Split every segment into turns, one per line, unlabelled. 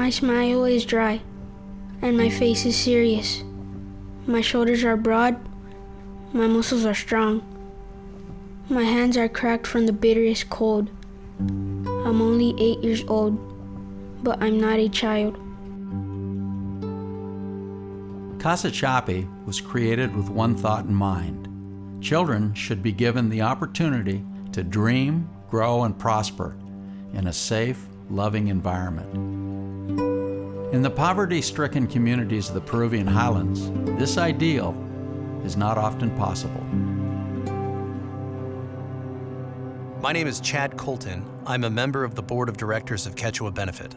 My smile is dry, and my face is serious. My shoulders are broad, my muscles are strong. My hands are cracked from the bitterest cold. I'm only 8 years old, but I'm not a child.
Casa Chapi was created with one thought in mind. Children should be given the opportunity to dream, grow, and prosper in a safe, loving environment. In the poverty-stricken communities of the Peruvian highlands, this ideal is not often possible.
My name is Chad Colton. I'm a member of the board of directors of Quechua Benefit.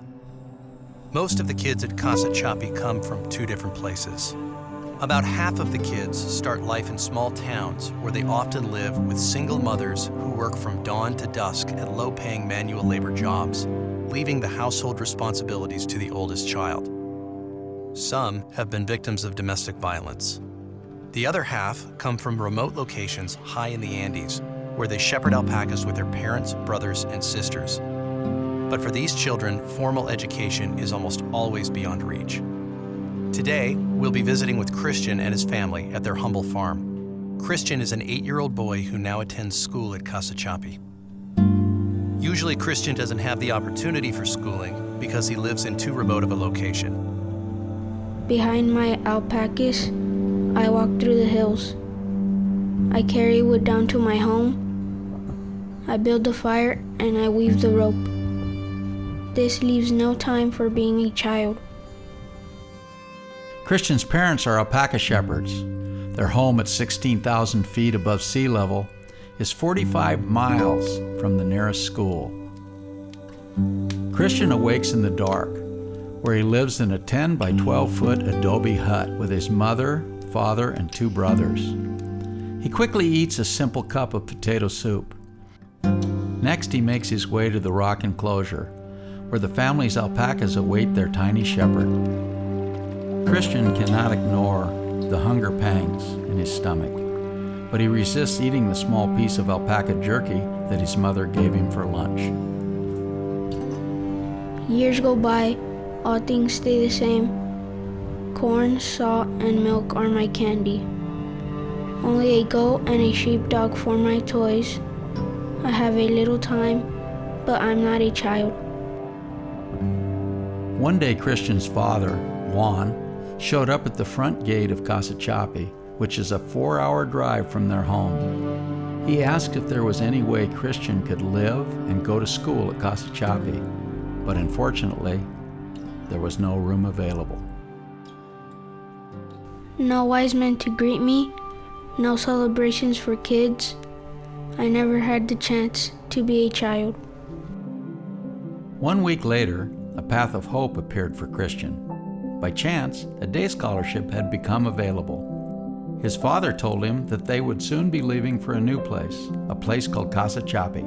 Most of the kids at Casa Chapi come from 2 different places. About half of the kids start life in small towns where they often live with single mothers who work from dawn to dusk at low-paying manual labor jobs, leaving the household responsibilities to the oldest child. Some have been victims of domestic violence. The other half come from remote locations high in the Andes, where they shepherd alpacas with their parents, brothers, and sisters. But for these children, formal education is almost always beyond reach. Today, we'll be visiting with Christian and his family at their humble farm. Christian is an 8-year-old boy who now attends school at Casa Chapi. Usually, Christian doesn't have the opportunity for schooling because he lives in too remote of a location.
Behind my alpacas, I walk through the hills. I carry wood down to my home. I build the fire and I weave the rope. This leaves no time for being a child.
Christian's parents are alpaca shepherds. Their home at 16,000 feet above sea level is 45 miles from the nearest school. Christian awakes in the dark, where he lives in a 10 by 12 foot adobe hut with his mother, father, and 2 brothers. He quickly eats a simple cup of potato soup. Next, he makes his way to the rock enclosure, where the family's alpacas await their tiny shepherd. Christian cannot ignore the hunger pangs in his stomach, but he resists eating the small piece of alpaca jerky that his mother gave him for lunch.
Years go by, all things stay the same. Corn, salt, and milk are my candy. Only a goat and a sheepdog for my toys. I have a little time, but I'm not a child.
One day, Christian's father, Juan, showed up at the front gate of Casa Chapi, which is a 4-hour drive from their home. He asked if there was any way Christian could live and go to school at Casa Chapi, but unfortunately, there was no room available.
No wise men to greet me, no celebrations for kids. I never had the chance to be a child.
1 week later, a path of hope appeared for Christian. By chance, a day scholarship had become available. His father told him that they would soon be leaving for a new place, a place called Casa Chapi.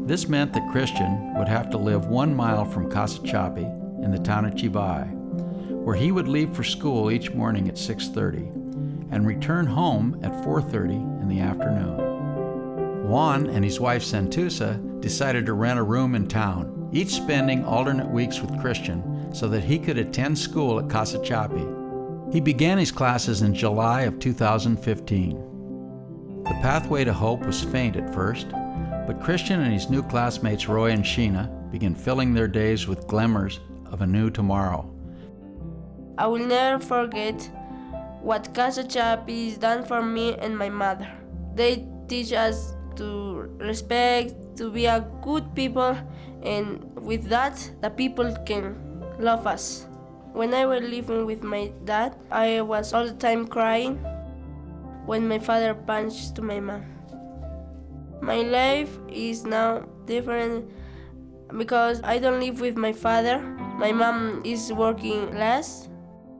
This meant that Christian would have to live 1 mile from Casa Chapi in the town of Chivay, where he would leave for school each morning at 6:30 and return home at 4:30 in the afternoon. Juan and his wife Santusa decided to rent a room in town, each spending alternate weeks with Christian so that he could attend school at Casa Chapi. He began his classes in July of 2015. The pathway to hope was faint at first, but Christian and his new classmates Roy and Sheena began filling their days with glimmers of a new tomorrow.
I will never forget what Casa Chapi has done for me and my mother. They teach us to respect, to be a good people, and with that, the people can love us. When I was living with my dad, I was all the time crying when my father punched to my mom. My life is now different because I don't live with my father. My mom is working less.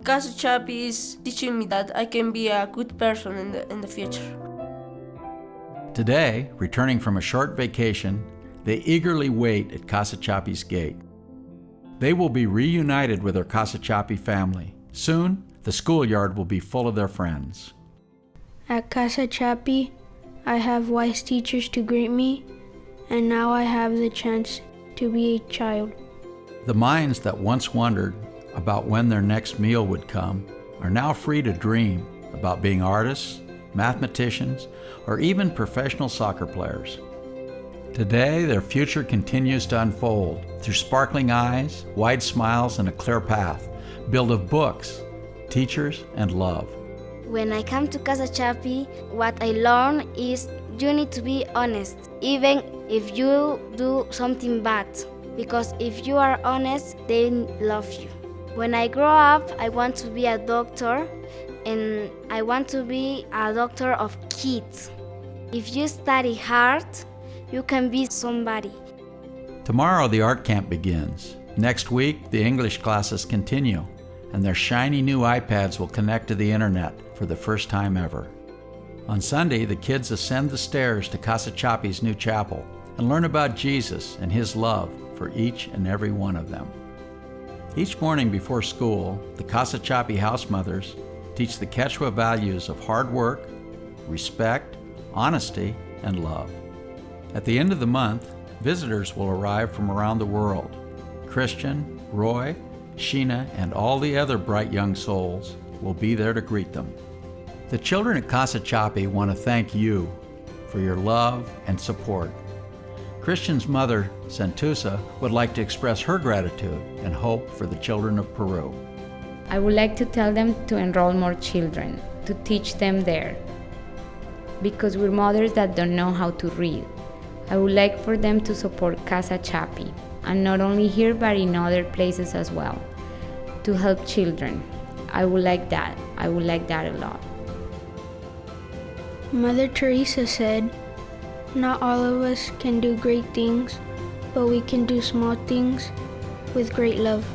Casa Chapi is teaching me that I can be a good person in the future.
Today, returning from a short vacation, they eagerly wait at Casa Chapi's gate. They will be reunited with their Casa Chapi family. Soon, the schoolyard will be full of their friends.
At Casa Chapi, I have wise teachers to greet me, and now I have the chance to be a child.
The minds that once wondered about when their next meal would come are now free to dream about being artists, mathematicians, or even professional soccer players. Today, their future continues to unfold through sparkling eyes, wide smiles, and a clear path, built of books, teachers, and love.
When I come to Casa Chapi, what I learn is you need to be honest, even if you do something bad, because if you are honest, they love you. When I grow up, I want to be a doctor, and I want to be a doctor of kids. If you study hard, you can be somebody.
Tomorrow, the art camp begins. Next week, the English classes continue, and their shiny new iPads will connect to the internet for the first time ever. On Sunday, the kids ascend the stairs to Casa Chapi's new chapel and learn about Jesus and his love for each and every one of them. Each morning before school, the Casa Chapi house mothers teach the Quechua values of hard work, respect, honesty, and love. At the end of the month, visitors will arrive from around the world. Christian, Roy, Sheena, and all the other bright young souls will be there to greet them. The children at Casa Chapi want to thank you for your love and support. Christian's mother, Santusa, would like to express her gratitude and hope for the children of Peru.
I would like to tell them to enroll more children, to teach them there, because we're mothers that don't know how to read. I would like for them to support Casa Chapi, and not only here but in other places as well, to help children. I would like that a lot.
Mother Teresa said, "Not all of us can do great things, but we can do small things with great love."